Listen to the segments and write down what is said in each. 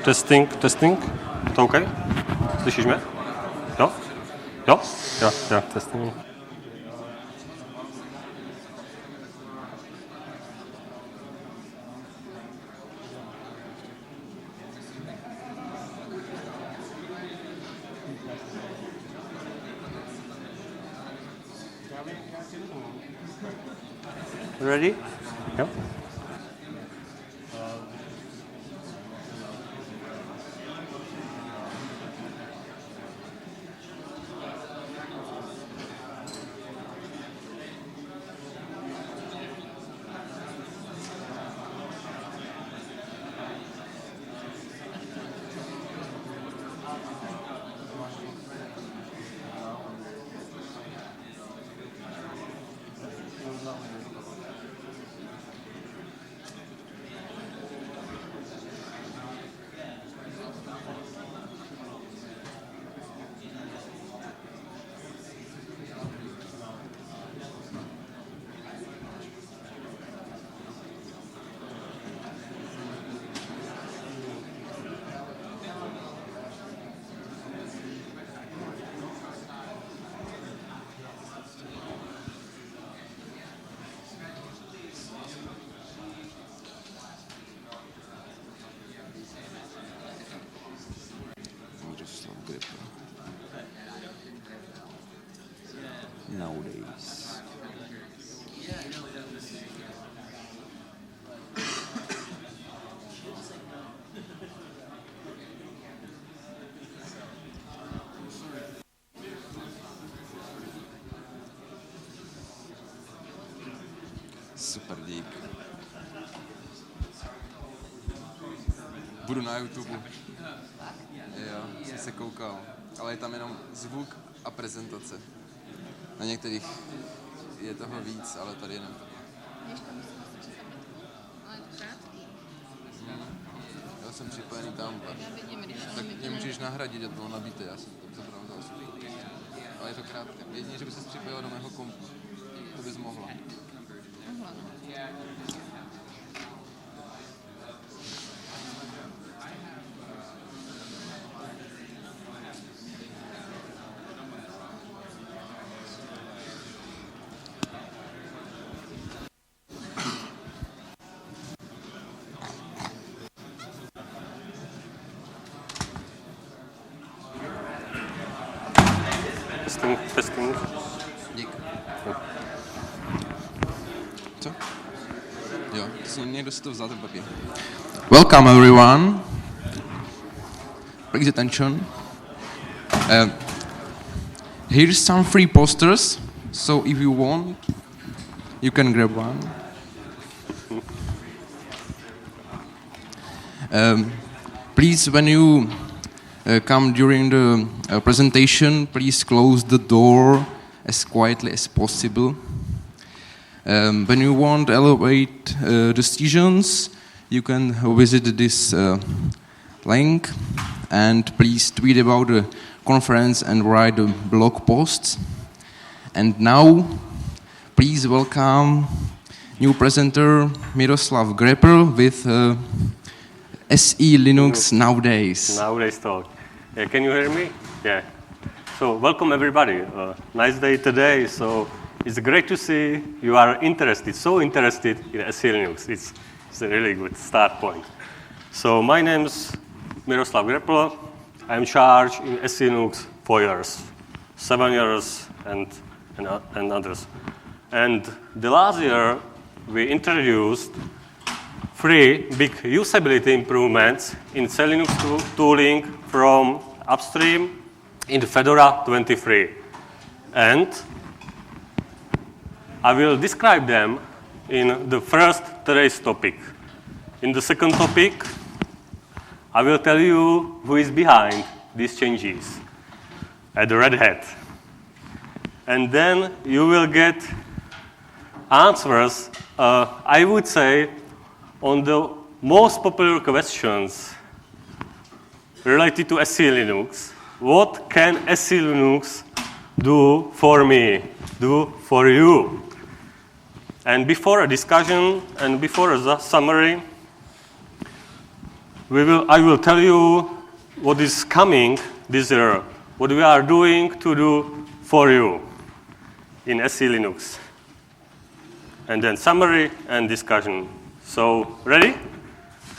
Testing. To OK? Slyšíš mě? Jo? Jo, testing. Ready? Yeah. Miroslav Grepl. Nowdays. Super, dík. Budu na YouTube. Jo, jsem se koukal, ale je tam jenom zvuk a prezentace. Na některých je toho víc, ale tady jenom to. Já jsem připojený tam. Tak mě můžeš nahradit, ať bylo nabité, já jsem to zapravil zase. Ale je to krátké. Jedině, že by se připojila do mého kompu. To bys mohla. Testing. Dík. Co? Jo, někdo si to vzal ten papír. Welcome everyone. Please attention. Here's some free posters. So if you want, you can grab one. Please, when you come during the presentation, please close the door as quietly as possible. When you want to elevate decisions, you can visit this link, and please tweet about the conference and write the blog posts. And now, please welcome new presenter Miroslav Grepl with SELinux Nowdays. Nowdays talk. Yeah, can you hear me? Yeah. So welcome everybody. Nice day today. So it's great to see you are interested, so interested in SELinux. It's a really good start point. So my name's Miroslav Grepl. I'm in charge in SELinux 4 years, 7 years, and others. And the last year we introduced 3 big usability improvements in SELinux tooling from upstream in Fedora 23. And I will describe them in the first today's topic. In the second topic, I will tell you who is behind these changes at Red Hat. And then you will get answers, I would say, on the most popular questions related to SELinux. What can SELinux do for me, do for you? And before a discussion and before a summary, I will tell you what is coming this year, what we are doing to do for you in SELinux. And then summary and discussion. So, ready?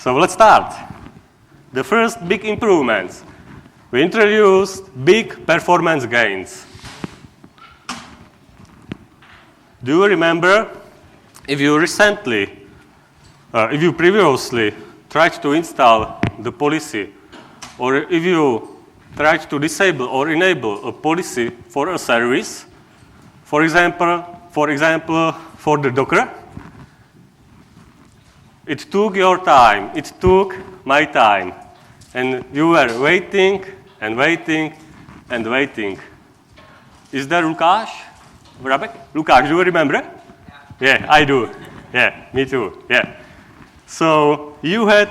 So let's start. The first big improvements. We introduced big performance gains. Do you remember if you previously tried to install the policy, or if you tried to disable or enable a policy for a service, for example, for the Docker, it took your time, it took my time, and you were waiting and waiting and waiting. Is there Lukáš? Lukáš, do you remember? Yeah, I do. Yeah, me too. Yeah. So you had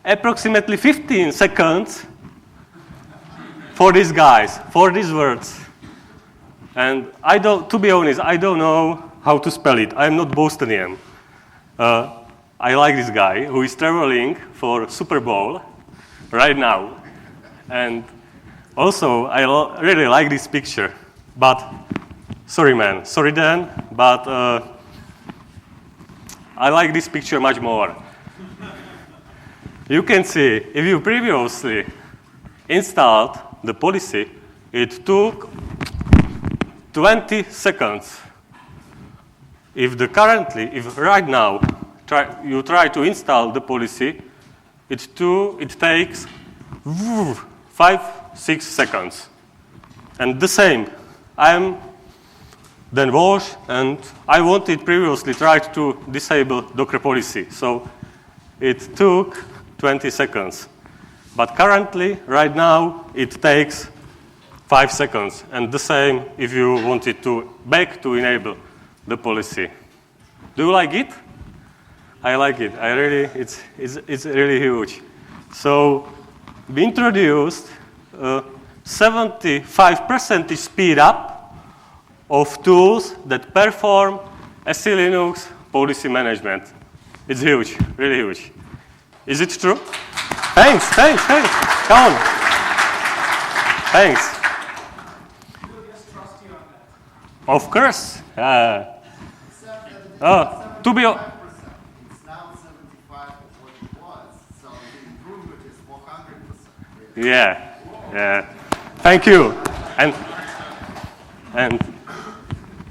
approximately 15 seconds for these guys, for these words. And to be honest, I don't know how to spell it. I'm not Bostonian. I like this guy who is traveling for Super Bowl right now. And also, I really like this picture. But, sorry man, sorry Dan, but I like this picture much more. You can see, if you previously installed the policy, it took 20 seconds. If right now you try to install the policy, it takes 5-6 seconds. And the same, I'm then Vosh, and I wanted previously tried to disable Docker policy. So it took 20 seconds. But currently, right now, it takes 5 seconds. And the same if you wanted to back to enable the policy. Do you like it? I like it. It's really huge. So we introduced 75% speed up of tools that perform SELinux policy management. It's huge, really huge. Is it true? Thanks. Come on. Thanks. We'll just trust you on that. Of course. To be It's now 75 of what it was, so the improvement is 400%. Yeah. Thank you.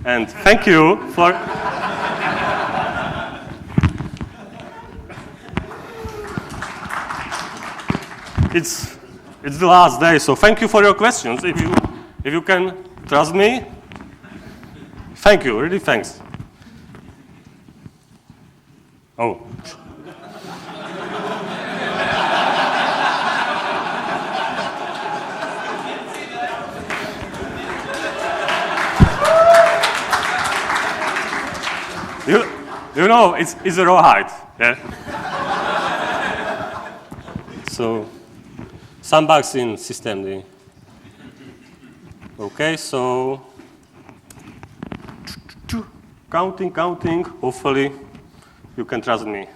And thank you for it's the last day, so thank you for your questions. If you can trust me, thank you, really thanks. Oh. You know, it's a raw height, yeah? So, some bugs in systemd. Okay, so, counting, hopefully you can trust me.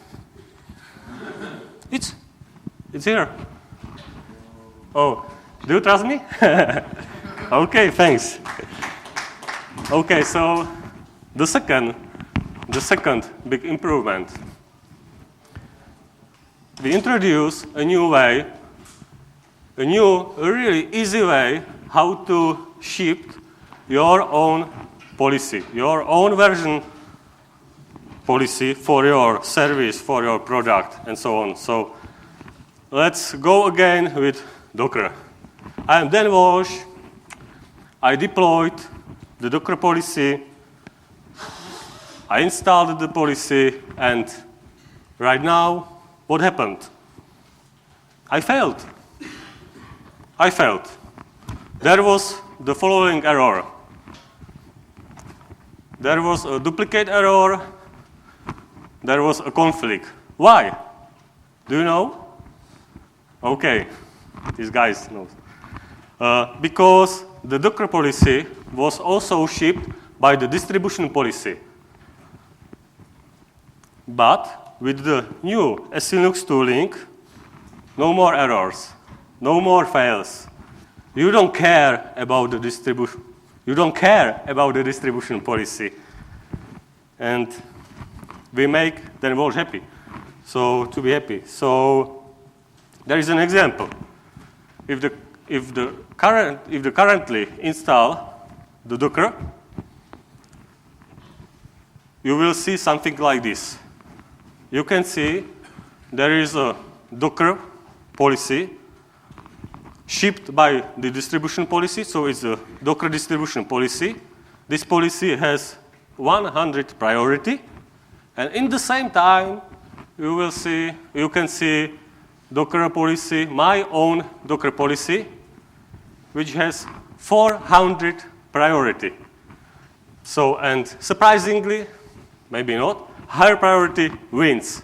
It's here. Oh, do you trust me? Okay, thanks. Okay, so the second big improvement. We introduce a new really easy way how to ship your own policy, your own version policy for your service, for your product, and so on. So let's go again with Docker. I am Dan Vosh. I deployed the Docker policy. I installed the policy, and right now, what happened? I failed. There was the following error. There was a duplicate error. There was a conflict. Why? Do you know? Okay, these guys know. Because the Docker policy was also shipped by the distribution policy. But with the new SELinux tooling, no more errors, no more fails. You don't care about the distribution. You don't care about the distribution policy. And we make them all happy. So to be happy. So there is an example. If the currently install the Docker, you will see something like this. You can see there is a Docker policy shipped by the distribution policy, so it's a Docker distribution policy. This policy has 100 priority, and in the same time, you can see Docker policy, my own Docker policy, which has 400 priority. So, and surprisingly, maybe not, higher priority wins.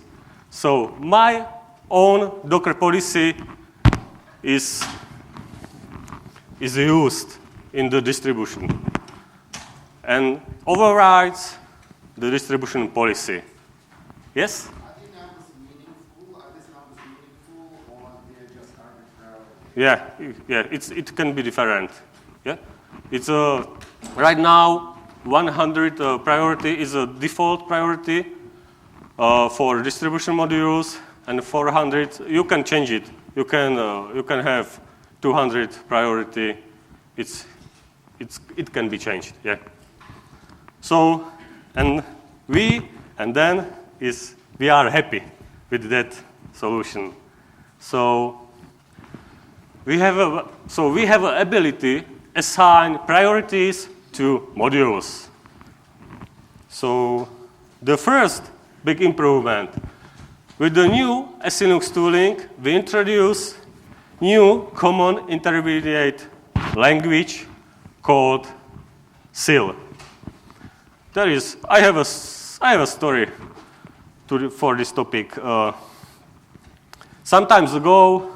So my own Docker policy is used in the distribution and overrides the distribution policy. Yes? Are these numbers meaningful? Or they're just arbitrary? Yeah, it can be different. Yeah, it's right now 100 priority is a default priority for distribution modules, and 400 you can change it. You can have 200 priority. It can be changed. Yeah. So we are happy with that solution. So we have an ability assign priorities to modules. So the first big improvement with the new SELinux tooling, we introduce new common intermediate language called SEL. I have a story for this topic. Some time ago,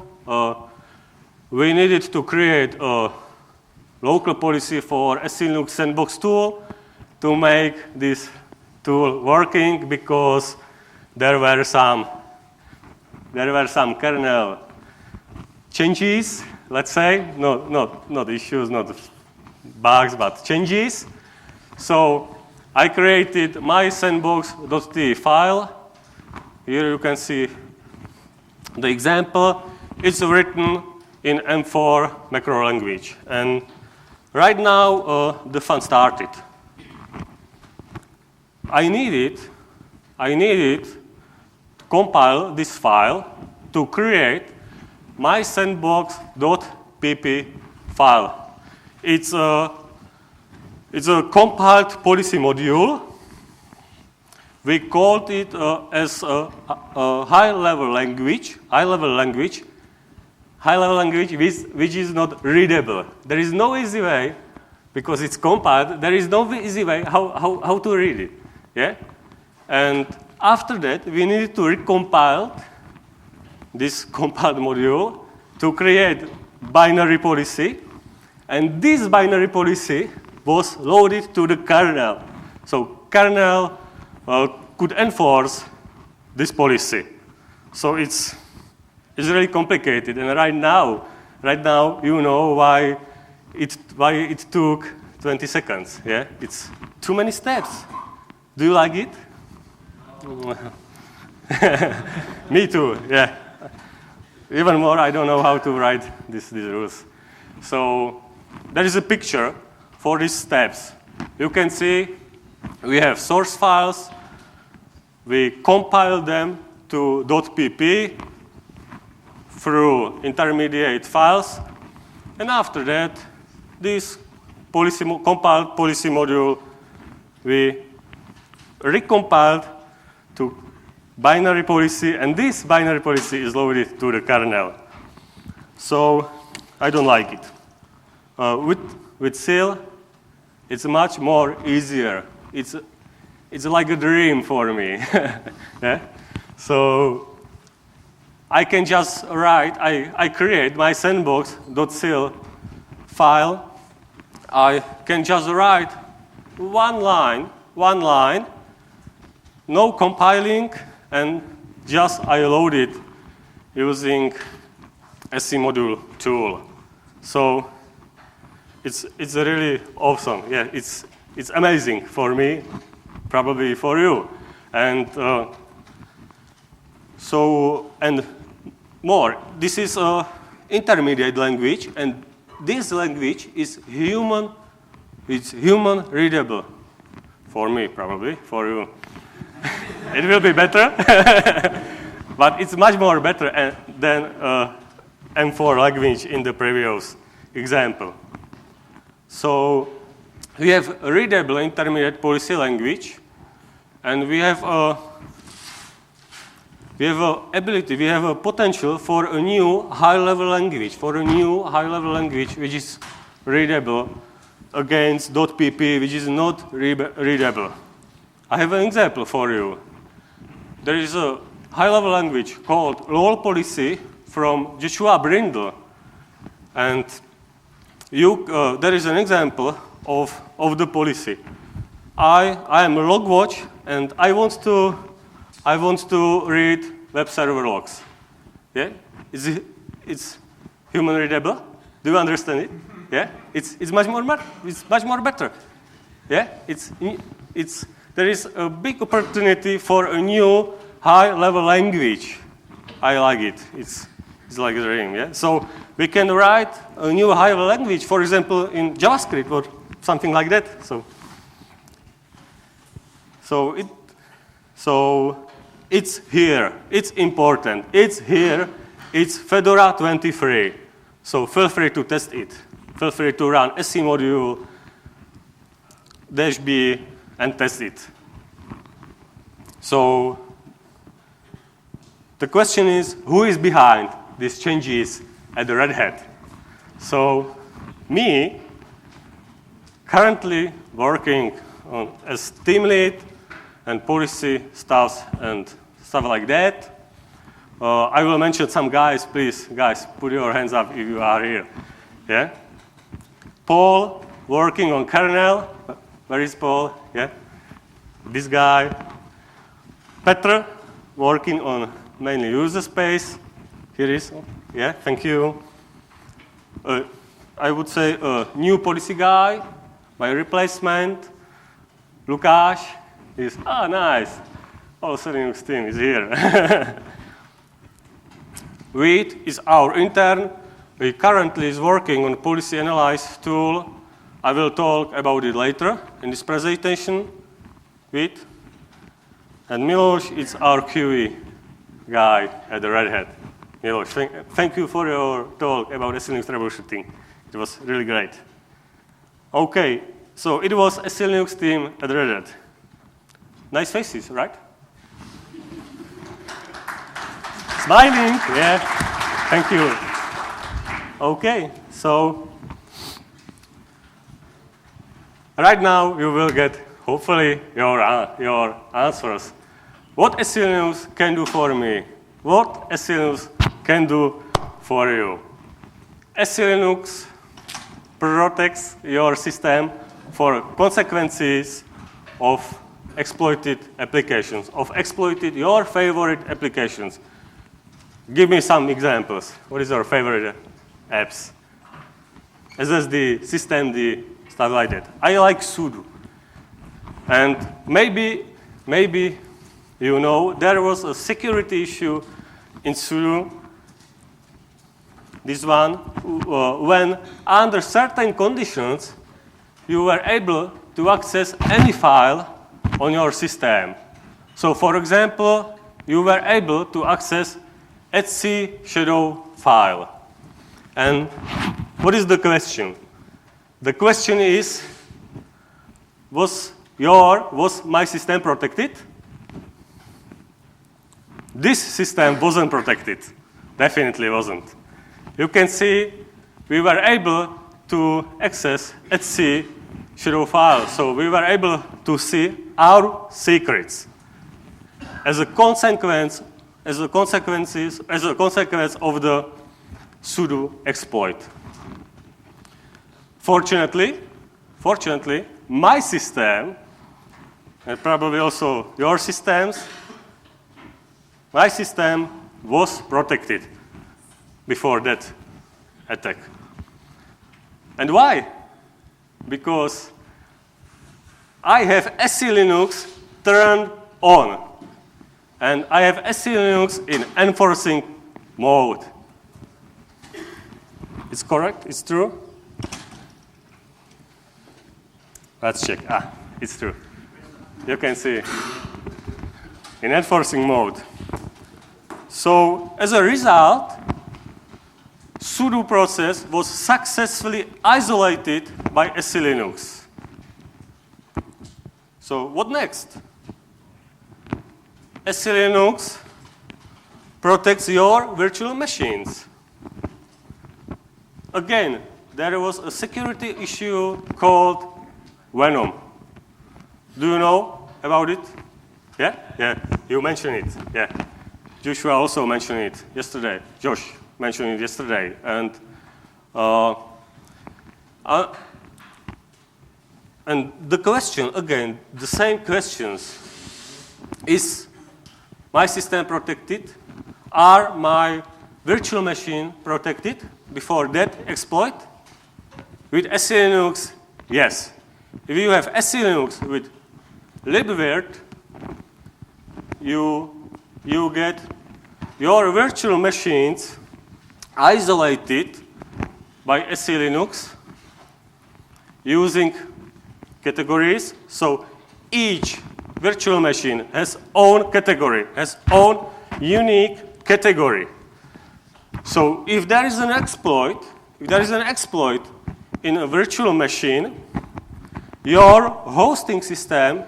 we needed to create a local policy for SELinux sandbox tool to make this tool working, because there were some kernel changes, let's say, not issues, not bugs, but changes. So I created my sandbox.t file. Here you can see the example. It's written in M4 macro language. And right now, the fun started. I needed to compile this file to create my sandbox.pp file. It's a compiled policy module. We called it as a high-level language, which is not readable. There is no easy way, because it's compiled, there is no easy way how to read it. Yeah? And after that, we needed to recompile this compiled module to create binary policy. And this binary policy was loaded to the kernel. So kernel could enforce this policy. So it's really complicated. And right now you know why it took 20 seconds. Yeah? It's too many steps. Do you like it? Me too, yeah. Even more, I don't know how to write these rules. So there is a picture for these steps. You can see we have source files. We compile them to .pp through intermediate files. And after that, this compiled policy module, we recompiled to binary policy, and this binary policy is loaded to the kernel. So I don't like it. With SEL, it's much more easier. It's like a dream for me. Yeah? So I can just write, I create my sandbox.sel file. I can just write one line, no compiling, and just I load it using SE module tool. So it's really awesome. Yeah, it's amazing for me, probably for you. And and more. This is an intermediate language, and this language is human. It's human readable. For me, probably. For you, it will be better. But it's much more better than M4 language in the previous example. So we have a readable intermediate policy language, and we have a ability, we have a potential for a new high-level language, which is readable against .pp, which is not readable. I have an example for you. There is a high-level language called LOL policy from Joshua Brindle, and there is an example of the policy. I am a log watch, and I want to read web server logs. Yeah, it's human readable. Do you understand it? Yeah, it's much more better. Yeah, there is a big opportunity for a new high-level language. I like it. It's like a dream. Yeah, so we can write a new high-level language, for example, in JavaScript or something like that. So it's here. It's important. It's here. It's Fedora 23. So feel free to test it. Feel free to run SE module -b and test it. So the question is, who is behind these changes at the Red Hat? So me, currently working as team lead and policy stuff and stuff like that. I will mention some guys. Please, guys, put your hands up if you are here. Yeah. Paul, working on kernel. Where is Paul? Yeah. This guy. Petr, working on mainly user space. Here is. Yeah. Thank you. I would say a new policy guy, my replacement. Lukáš is nice. All SELinux team is here. Vít is our intern. He currently is working on policy analyze tool. I will talk about it later in this presentation. Vít. And Milos is our QE guy at the Red Hat. Milos, thank you for your talk about SELinux troubleshooting. It was really great. Okay, so it was a SELinux team at Red Hat. Nice faces, right? Smiling, yeah. Thank you. Okay, so right now you will get, hopefully, your answers. What SELinux can do for me? What SELinux can do for you? SELinux protects your system for consequences of exploited applications, of exploited your favorite applications. Give me some examples. What is your favorite apps? SSD, systemd, stuff like that. I like sudo. And maybe you know there was a security issue in sudo. This one, when under certain conditions, you were able to access any file on your system. So, for example, you were able to access etc shadow file. And what is the question? The question is, was my system protected? This system wasn't protected. Definitely wasn't. You can see we were able to access etc shadow file. So we were able to see our secrets. As a consequence of the sudo exploit. Fortunately, my system, and probably also your systems, my system was protected before that attack. And why? Because I have SELinux turned on. And I have SELinux in enforcing mode. It's correct? It's true? Let's check. It's true. You can see in enforcing mode. So as a result, sudo process was successfully isolated by SELinux. So what next? SELinux protects your virtual machines. Again, there was a security issue called Venom. Do you know about it? Yeah? Yeah, you mentioned it. Yeah. Joshua also mentioned it yesterday. Josh mentioned it yesterday. And the question, again, the same questions. Is my system protected? Are my virtual machine protected before that exploit? With SELinux, yes. If you have SELinux with libvirt, you get your virtual machines isolated by SELinux using categories. So each virtual machine has own category, has own unique category. So if there is an exploit in a virtual machine, your hosting system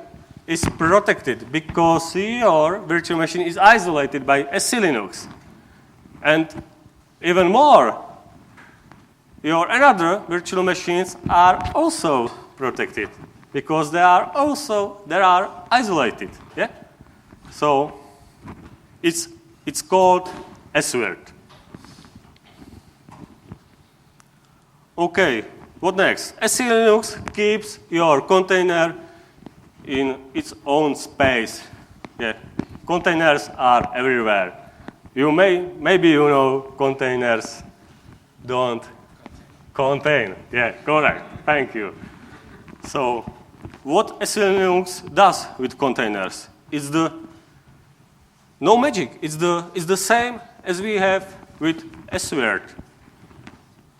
is protected because your virtual machine is isolated by SELinux. And even more, your another virtual machines are also protected because they are isolated. Yeah? So it's called SWIRT. Okay, what next? SELinux keeps your container in its own space. Yeah, containers are everywhere. Maybe you know containers don't contain. Yeah, correct. Thank you. So, what SELinux does with containers is no magic. It's the same as we have with SWIRT.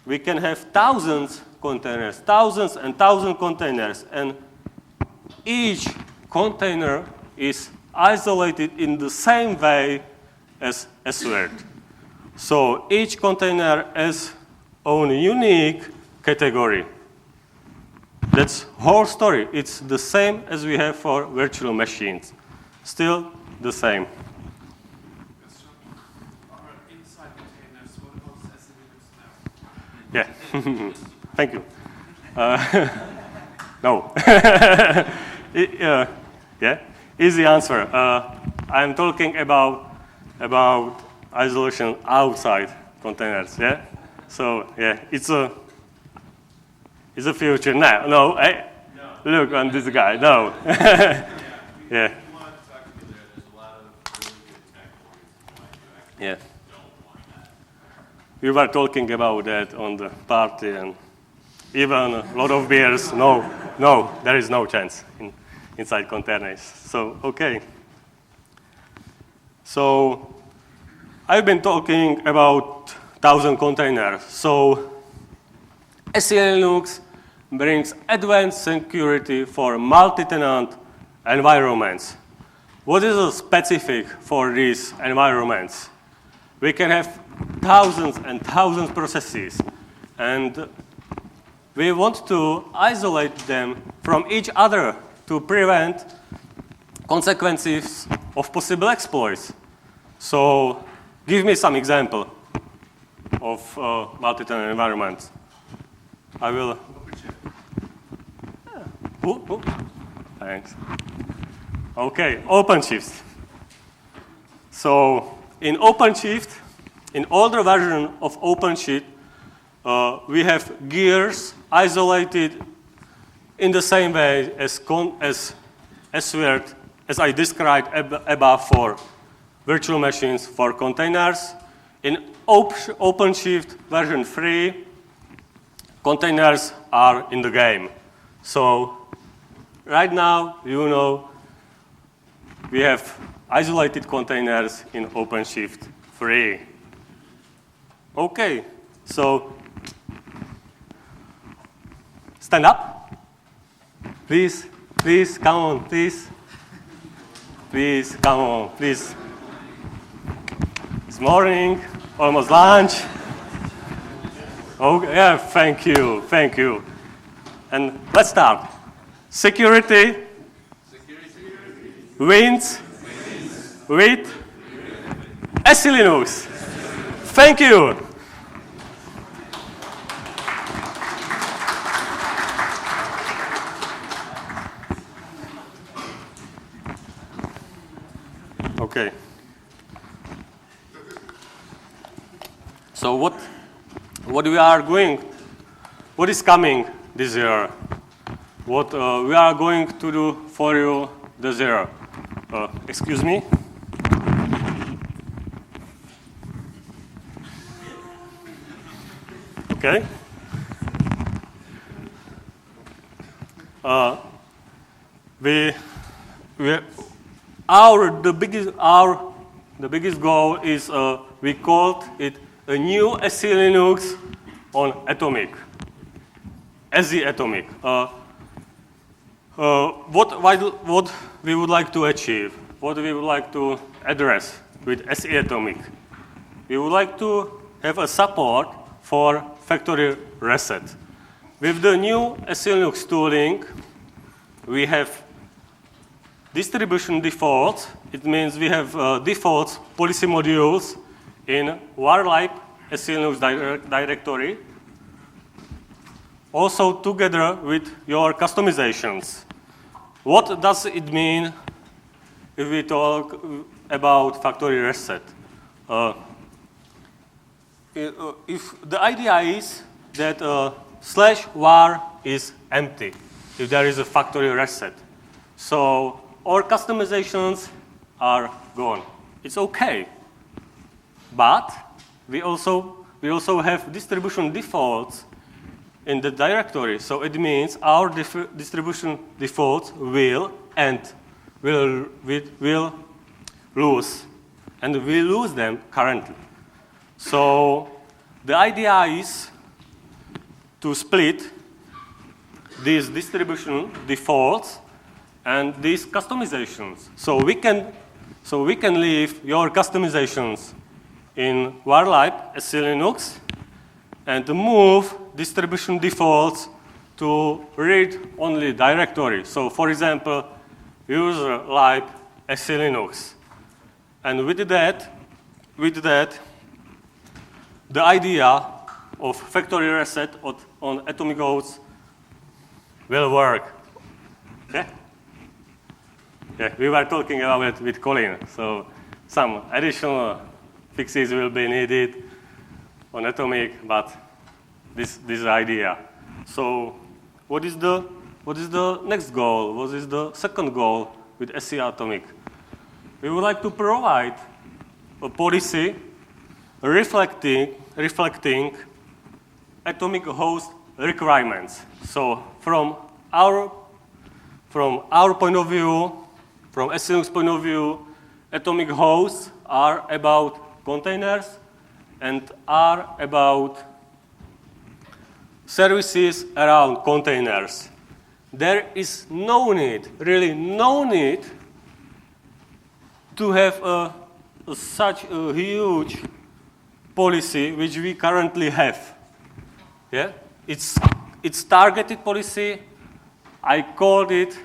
We can have thousands containers, thousands and thousands containers, and each container is isolated in the same way as SWIRT. So each container has own unique category. That's whole story. It's the same as we have for virtual machines. Still the same. Inside containers, what about SELinux now? Yeah. Thank you. No. Yeah. Easy answer. I'm talking about isolation outside containers. Yeah. So yeah, it's a future now. No. Look on this guy. No. Yeah. Yeah. We were talking about that on the party, and even a lot of beers. No, there is no chance inside containers. So, okay. So, I've been talking about 1,000 containers. So, SELinux brings advanced security for multi-tenant environments. What is specific for these environments? We can have thousands and thousands of processes, and we want to isolate them from each other to prevent consequences of possible exploits. So give me some example of multi-tenant environments. I will. Thanks. Okay, OpenShift. So in OpenShift, in older version of OpenShift, we have gears isolated in the same way as SWIRT, as I described above for virtual machines for containers. In OpenShift version 3, containers are in the game. So right now, you know, we have isolated containers in OpenShift 3. Okay, so stand up. Please, please, come on, please. Please, come on, please. It's morning, almost lunch. Okay, yeah, thank you, thank you. And let's start. Security wins with SELinux. Thank you. Okay. So what we are going, what is coming this year? What we are going to do for you this year? Excuse me. Okay. The biggest goal is we called it a new SELinux on Atomic, SE Atomic. What we would like to achieve, what we would like to address with SE Atomic, we would like to have a support for factory reset. With the new SELinux tooling, we have distribution defaults. It means we have default policy modules in warlike SELinux directory, also together with your customizations. What does it mean if we talk about factory reset? If the idea is that /var is empty, if there is a factory reset, so all customizations are gone. It's okay, but we also have distribution defaults in the directory. So it means our distribution defaults will lose, and we lose them currently. So the idea is to split these distribution defaults and these customizations. So we can leave your customizations in warlike SELinux and move distribution defaults to read-only directory. So for example, user like SELinux. And with that, the idea of factory reset on Atomic OS will work. Okay? Yeah, we were talking about it with Colin. So some additional fixes will be needed on Atomic, but this idea. So what is the next goal? What is the second goal with SE Atomic? We would like to provide a policy reflecting Atomic host requirements. So from our point of view, from SELinux point of view, Atomic hosts are about containers and are about services around containers. There is no need, really no need, to have such a huge policy which we currently have. Yeah? It's targeted policy. I called it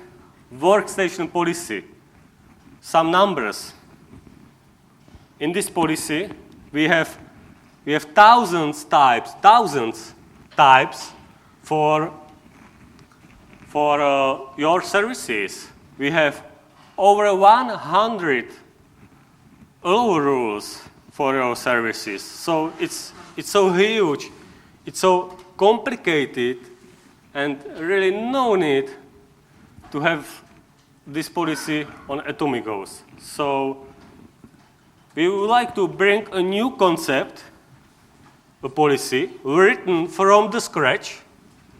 workstation policy. Some numbers. In this policy, we have thousands types for your services. We have over 100 allow rules for your services. So it's so huge, it's so complicated, and really no need to have this policy on Atomic OS. So we would like to bring a new concept, a policy, written from the scratch,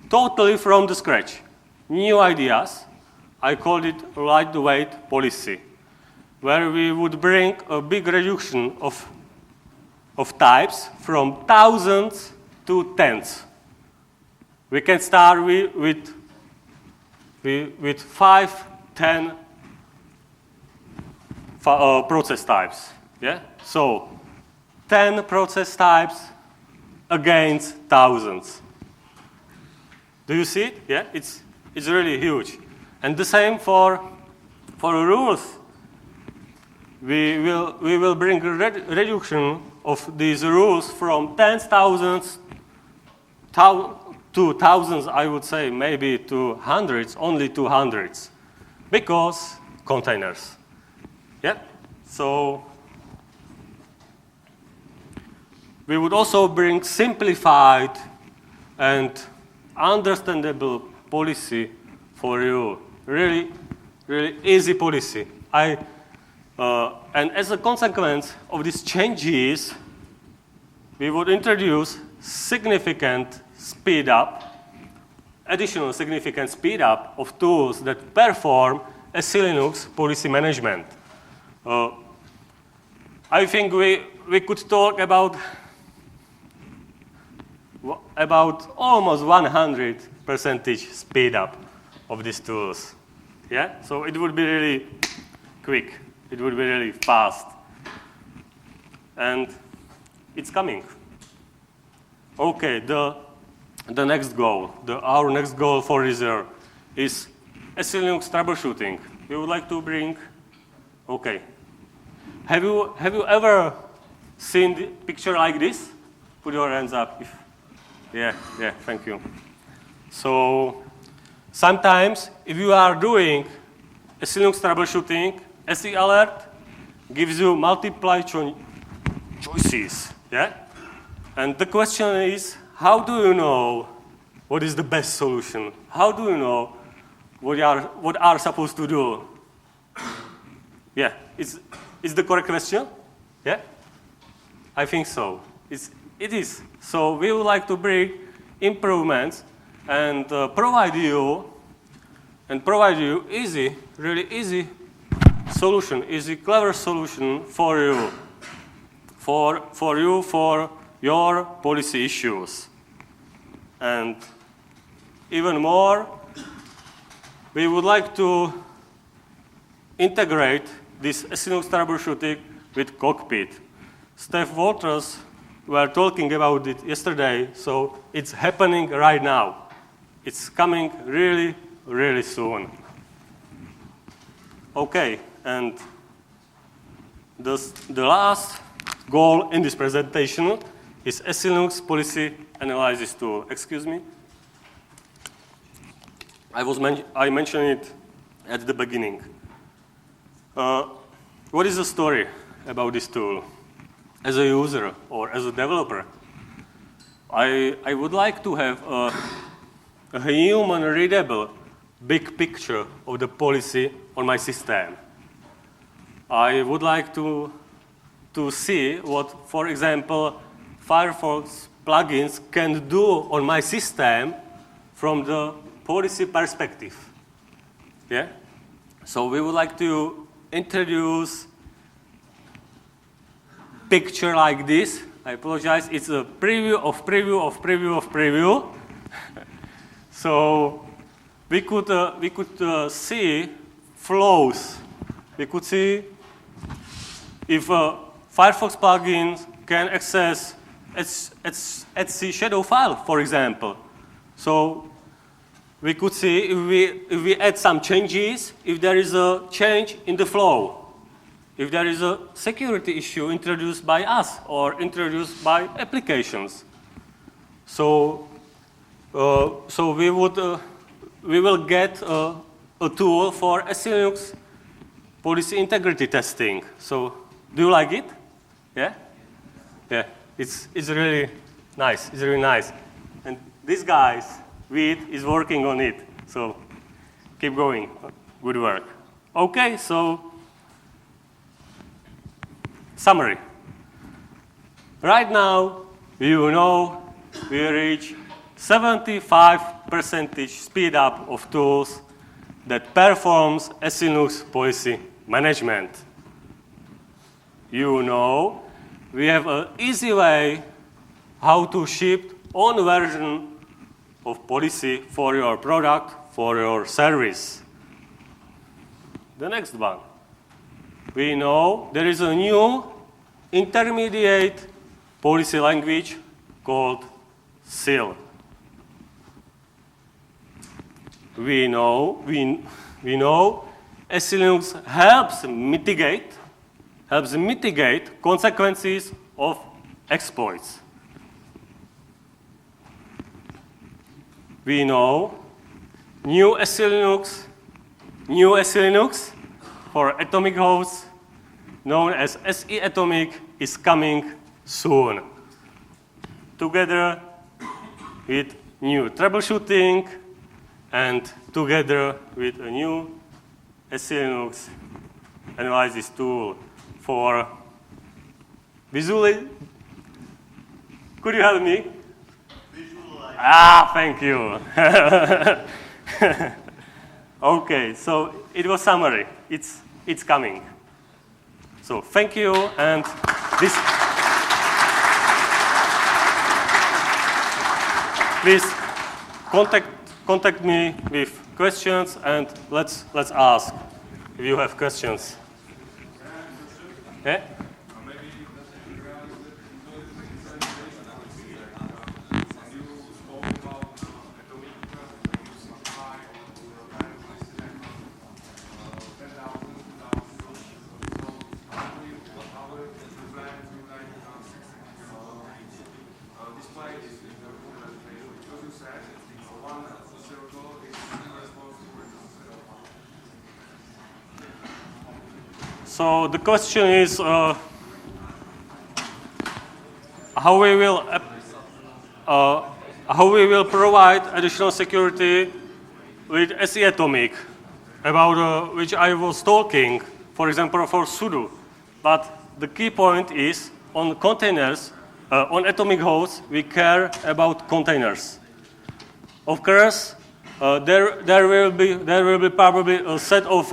totally from the scratch. New ideas. I called it lightweight policy, where we would bring a big reduction of types from thousands to tens. We can start with 5, 10 process types. Yeah? So 10 process types against thousands. Do you see it? Yeah? It's really huge. And the same for rules. We will bring a reduction of these rules from tens, thousands, to thousands, I would say, maybe to hundreds, only to hundreds, because containers. Yeah? So we would also bring simplified and understandable policy for you. Really, really easy policy. And as a consequence of these changes, we would introduce significant speed up, additional significant speed up of tools that perform SELinux policy management. I think we could talk about almost 100% speed up of these tools. Yeah? So it would be really quick. It would be really fast. And it's coming. Okay, the next goal, our next goal for reserve is SELinux troubleshooting. We would like to bring, okay. Have you ever seen the picture like this? Put your hands up. Yeah, thank you. So sometimes if you are doing SELinux troubleshooting, SE alert gives you multiple choices. Yeah? And the question is, how do you know what is the best solution? How do you know what are supposed to do? Yeah, is the correct question? Yeah? I think so. It is. So we would like to bring improvements and provide you easy, really easy solution, easy, clever solution for you, for your policy issues. And even more, we would like to integrate this SELinux troubleshooting with Cockpit. Steph Walters were talking about it yesterday, so it's happening right now. It's coming really, really soon. Okay, and the last goal in this presentation is SELinux policy analysis tool. Excuse me. I mentioned it at the beginning. What is the story about this tool? As a user or as a developer, I would like to have a human readable big picture of the policy on my system. I would like to see what, for example, Firefox plugins can do on my system from the policy perspective. Yeah? So we would like to introduce picture like this. I apologize. It's a preview of preview of preview of preview. So we could see flows. We could see if Firefox plugins can access /etc shadow file, for example. So we could see if we add some changes, if there is a change in the flow, if there is a security issue introduced by us or introduced by applications. So we will get a tool for SELinux policy integrity testing. So do you like it? Yeah? Yeah. It's really nice. It's really nice. And this guy, Veet, is working on it. So keep going. Good work. Okay, so summary. Right now, you know we reach 75% speed up of tools that performs SELinux policy management. You know we have an easy way how to ship own version of policy for your product, for your service. The next one. We know there is a new intermediate policy language called SEL. We know SELinux helps mitigate consequences of exploits. We know new SELinux for atomic hosts, known as SEatomic, is coming soon. Together with new troubleshooting and together with a new SELinux analysis tool for visually. Could you help me? Thank you. Okay, so it was summary. It's coming. So thank you, and this. Please contact me with questions, and let's ask if you have questions. Yeah? So the question is how we will provide additional security with SEatomic, about which I was talking, for example, for sudo. But the key point is on containers, on atomic hosts, we care about containers. Of course, there will be probably a set of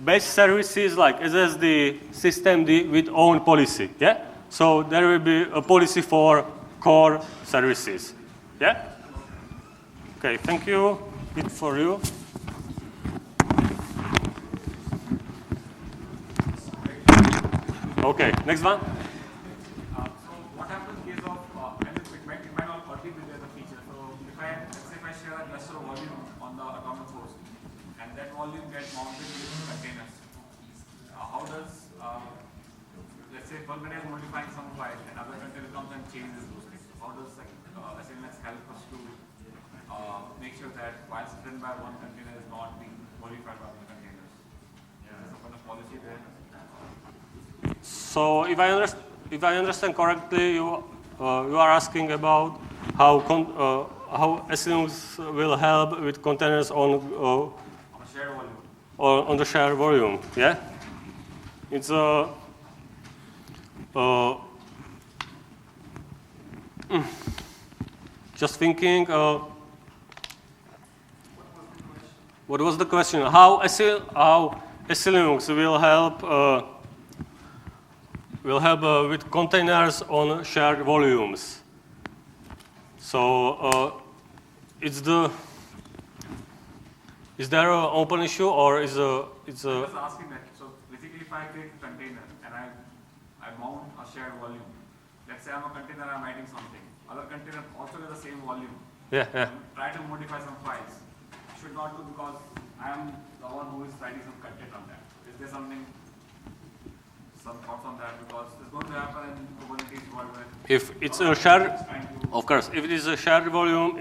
base services like SSD, systemd with own policy. Yeah. So there will be a policy for core services. Yeah. Okay. Thank you. Good for you. Okay. Next one. So what happens in case of, and it might not partly be there the feature. So let's say if I share a cluster volume on the atomic host, and that volume gets mounted with containers. How does, let's say one container is modifying some file, and other container comes and changes those things. How does SELinux help us to make sure that files written by one container is not being modified by other containers? Yeah. Is there some kind of policy there? So if I understand correctly, you are asking about how SELinux will help with containers on shared volume. Or on the shared volume. Yeah, it's just thinking. What was the question? How SELinux will help with containers on shared volumes. So is there an open issue, or is it's a? I was asking that. So basically, if I create a container and I mount a shared volume, let's say I'm a container, I'm writing something. Other container also has the same volume. Yeah. Try to modify some files. Should not do, because I am the one who is writing some content on that. Is there some thoughts on that? Because it's going to happen in Kubernetes world. If it's a shared, of course, if it is a shared volume,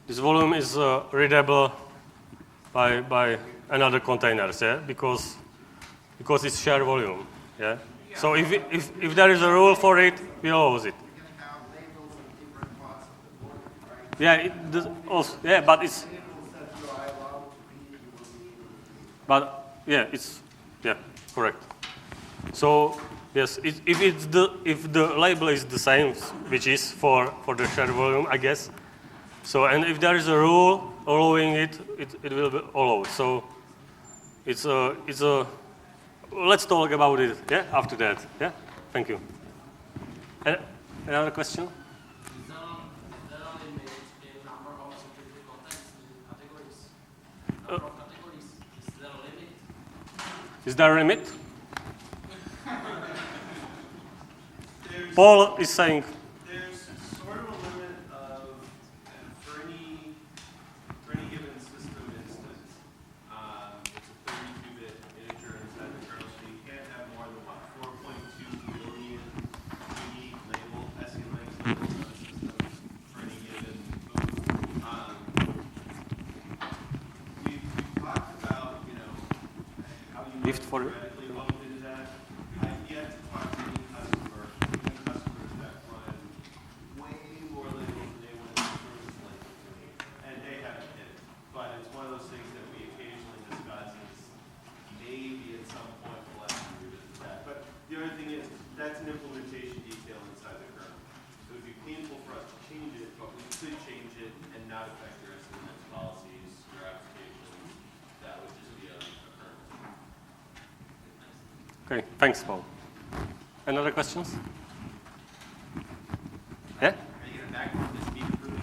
this volume is readable by another containers, yeah, because it's shared volume, yeah. So if there is a rule for it, we allow it. Yeah, it does also, yeah, but it's. But yeah, it's correct. So yes, if the label is the same, which is for the shared volume, I guess. So and if there is a rule allowing it, it will be allowed. So it's a let's talk about it. Yeah, after that. Yeah, thank you. Another question? Is there a limit in number of security contexts in categories? Number of categories, is there a limit? Is there a limit? Paul is saying. There's sort of a limit of, for any given system instance, it's a 32-bit integer inside the kernel, so you can't have more than, 4.2 billion unique label, SELinux labels on a system for any given move. We've talked about, how you Gift for it. theoretically bump into that. I've yet to talk to any customer, even customers that run way more labels than they want to service labels to me, and they haven't hit it. But it's one of those things that we occasionally discuss is maybe at some point we'll have to revisit that. But the other thing is, that's an implementation detail inside the kernel. So it would be painful for us to change it, but we could change it and not affect your SELinux policies, your applications. That would just be a kernel. Okay, thanks, Paul. Another questions? Yeah? Are you going to back this speed improving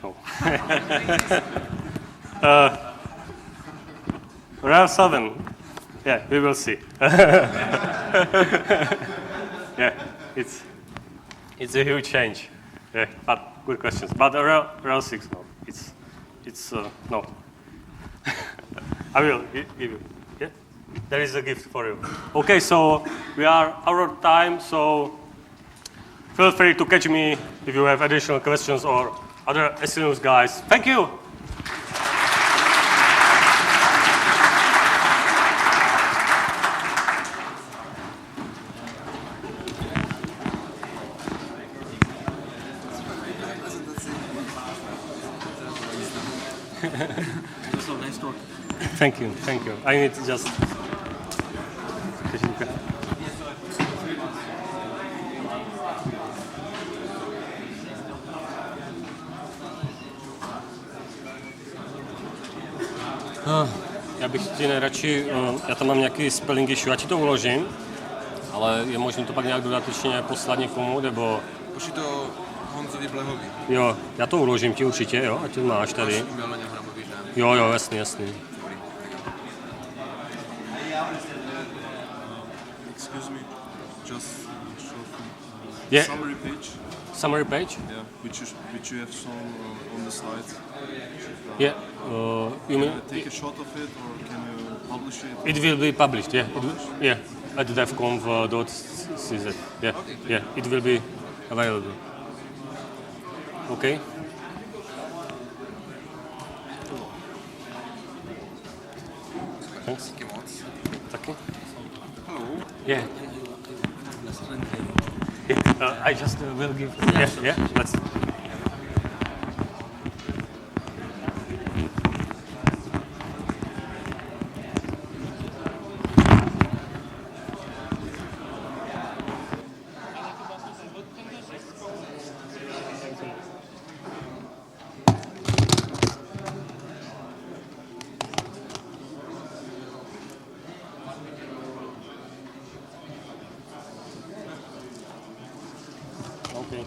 No. RHEL 7. Yeah, we will see. Yeah, it's a huge change. Yeah, but good questions. But RHEL 6, no. It's no. I will give you. Yeah, there is a gift for you. Okay, so we are out of time. So feel free to catch me if you have additional questions or other SELinux guys. Thank you. Thank you. I need to just. Já bych ti nejradši, já tam mám nějaký spelling issue, já ti to uložím, ale je možné to pak nějak dodatečně poslat někomu, nebo... Pošli to Honzovi Blehovi. Jo, já to uložím ti určitě, jo, ať to máš tady. Jo, jasný. Excuse me, just show Yeah. summary page. Summary page? Yeah, which you have shown on the slides. Yeah. You mean? Take a shot of it, or can you publish it? It will be published, yeah. Yeah, at devconf.cz. Yeah, yeah, it will be available. Okay. Thanks. Taky. Hello. Yeah. I just will give. Yeah. Let's. Okay.